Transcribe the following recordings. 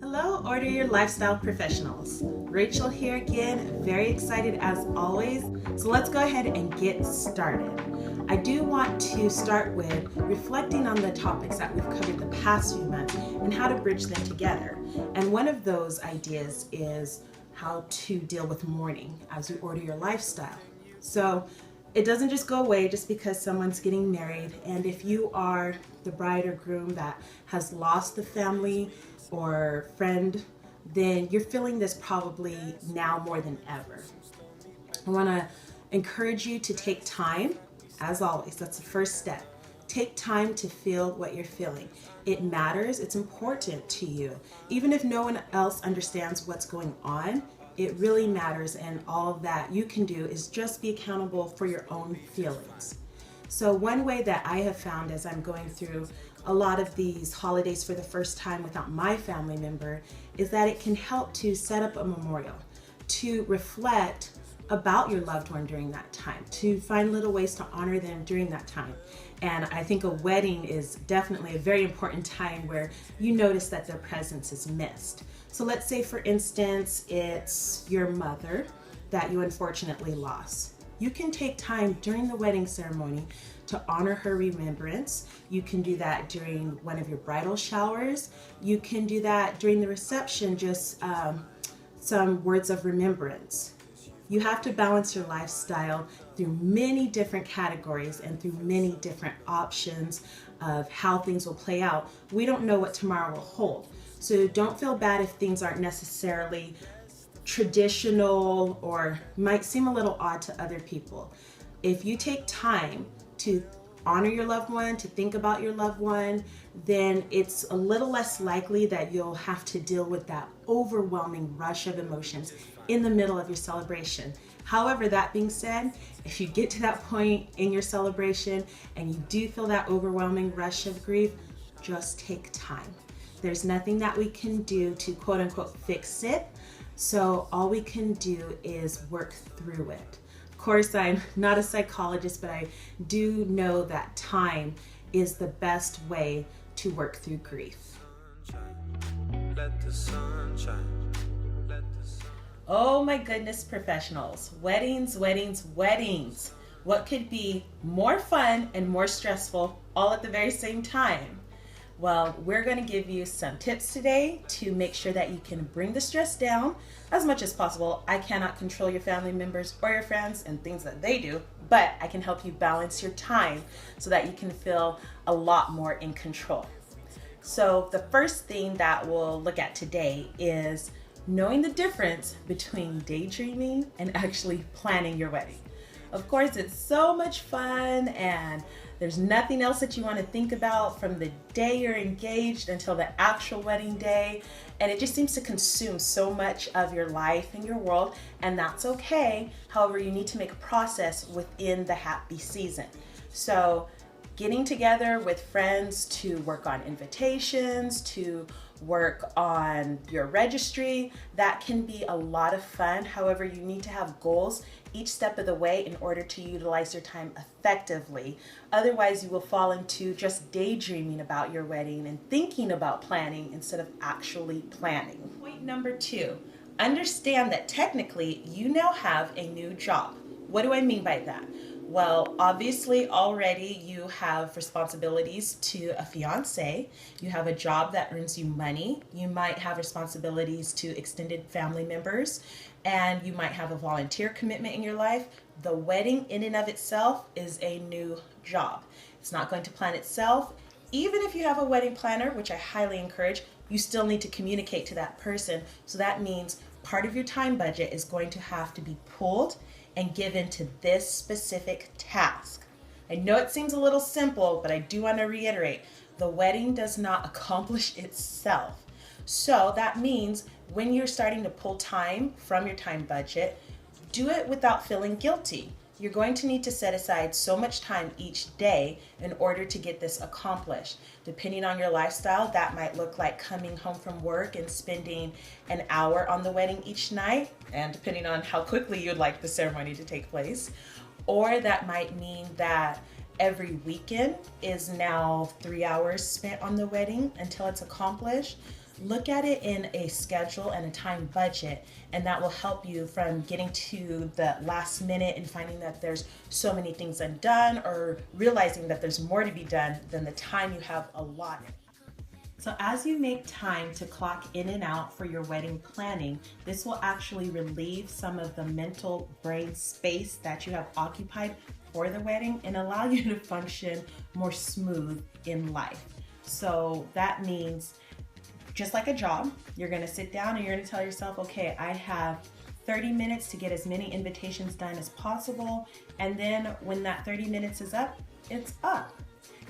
Hello, Order Your Lifestyle professionals. Rachel here again, very excited as always. So let's go ahead and get started. I do want to start with reflecting on the topics that we've covered the past few months and how to bridge them together. And one of those ideas is how to deal with mourning as you order your lifestyle. So it doesn't just go away just because someone's getting married. And if you are the bride or groom that has lost the family or friend, then you're feeling this probably now more than ever. I want to encourage you to take time, as always. That's the first step. Take time to feel what you're feeling. It matters, it's important to you. Even if no one else understands what's going on, it really matters, and all that you can do is just be accountable for your own feelings. So one way that I have found as I'm going through a lot of these holidays for the first time without my family member is that it can help to set up a memorial, to reflect about your loved one during that time, to find little ways to honor them during that time. And I think a wedding is definitely a very important time where you notice that their presence is missed. So let's say, for instance, it's your mother that you unfortunately lost. You can take time during the wedding ceremony to honor her remembrance. You can do that during one of your bridal showers. You can do that during the reception, just some words of remembrance. You have to balance your lifestyle through many different categories and through many different options of how things will play out. We don't know what tomorrow will hold. So don't feel bad if things aren't necessarily traditional or might seem a little odd to other people. If you take time to honor your loved one, to think about your loved one, then it's a little less likely that you'll have to deal with that overwhelming rush of emotions in the middle of your celebration. However, that being said, if you get to that point in your celebration and you do feel that overwhelming rush of grief, just take time. There's nothing that we can do to quote unquote fix it. So all we can do is work through it. Of course, I'm not a psychologist, but I do know that time is the best way to work through grief. Oh my goodness, professionals. Weddings, weddings, weddings. What could be more fun and more stressful all at the very same time? Well, we're going to give you some tips today to make sure that you can bring the stress down as much as possible. I cannot control your family members or your friends and things that they do, but I can help you balance your time so that you can feel a lot more in control. So the first thing that we'll look at today is knowing the difference between daydreaming and actually planning your wedding. Of course, it's so much fun and there's nothing else that you want to think about from the day you're engaged until the actual wedding day. And it just seems to consume so much of your life and your world, and that's okay. However, you need to make a process within the happy season. So getting together with friends to work on invitations, to work on your registry, that can be a lot of fun. However, you need to have goals each step of the way in order to utilize your time effectively. Otherwise, you will fall into just daydreaming about your wedding and thinking about planning instead of actually planning. Point number 2, understand that technically you now have a new job. What do I mean by that? Well, obviously already you have responsibilities to a fiance, you have a job that earns you money, you might have responsibilities to extended family members, and you might have a volunteer commitment in your life. The wedding in and of itself is a new job. It's not going to plan itself. Even if you have a wedding planner, which I highly encourage, you still need to communicate to that person. So that means part of your time budget is going to have to be pulled and given to this specific task. I know it seems a little simple, but I do want to reiterate, the wedding does not accomplish itself. So that means when you're starting to pull time from your time budget, do it without feeling guilty. You're going to need to set aside so much time each day in order to get this accomplished. Depending on your lifestyle, that might look like coming home from work and spending an hour on the wedding each night, and depending on how quickly you'd like the ceremony to take place. Or that might mean that every weekend is now 3 hours spent on the wedding until it's accomplished. look at it in a schedule and a time budget, and that will help you from getting to the last minute and finding that there's so many things undone, or realizing that there's more to be done than the time you have allotted. So as you make time to clock in and out for your wedding planning, this will actually relieve some of the mental brain space that you have occupied for the wedding and allow you to function more smooth in life. So that means, just like a job, you're gonna sit down and you're gonna tell yourself, okay, I have 30 minutes to get as many invitations done as possible, and then when that 30 minutes is up, it's up.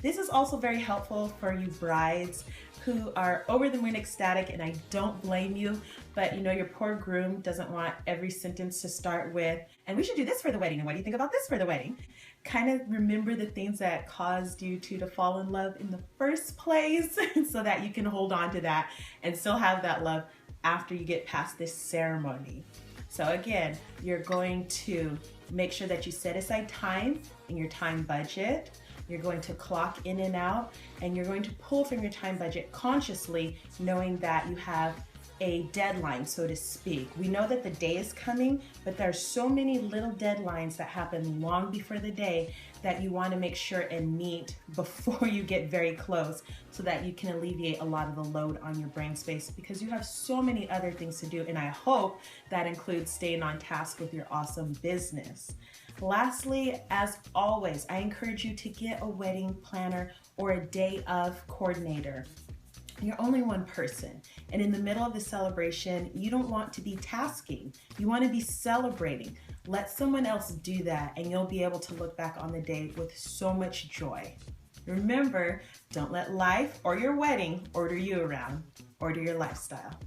This is also very helpful for you brides who are over the moon ecstatic, and I don't blame you, but you know your poor groom doesn't want every sentence to start with, and we should do this for the wedding, and what do you think about this for the wedding? Kind of remember the things that caused you to fall in love in the first place so that you can hold on to that and still have that love after you get past this ceremony. So again, you're going to make sure that you set aside time in your time budget. You're going to clock in and out, and you're going to pull from your time budget consciously, knowing that you have a deadline, so to speak. We know that the day is coming, but there are so many little deadlines that happen long before the day that you want to make sure and meet before you get very close, so that you can alleviate a lot of the load on your brain space, because you have so many other things to do, and I hope that includes staying on task with your awesome business. Lastly, as always, I encourage you to get a wedding planner or a day of coordinator. You're only one person, and in the middle of the celebration, you don't want to be tasking. You want to be celebrating. Let someone else do that, and you'll be able to look back on the day with so much joy. Remember, don't let life or your wedding order you around. Order your lifestyle.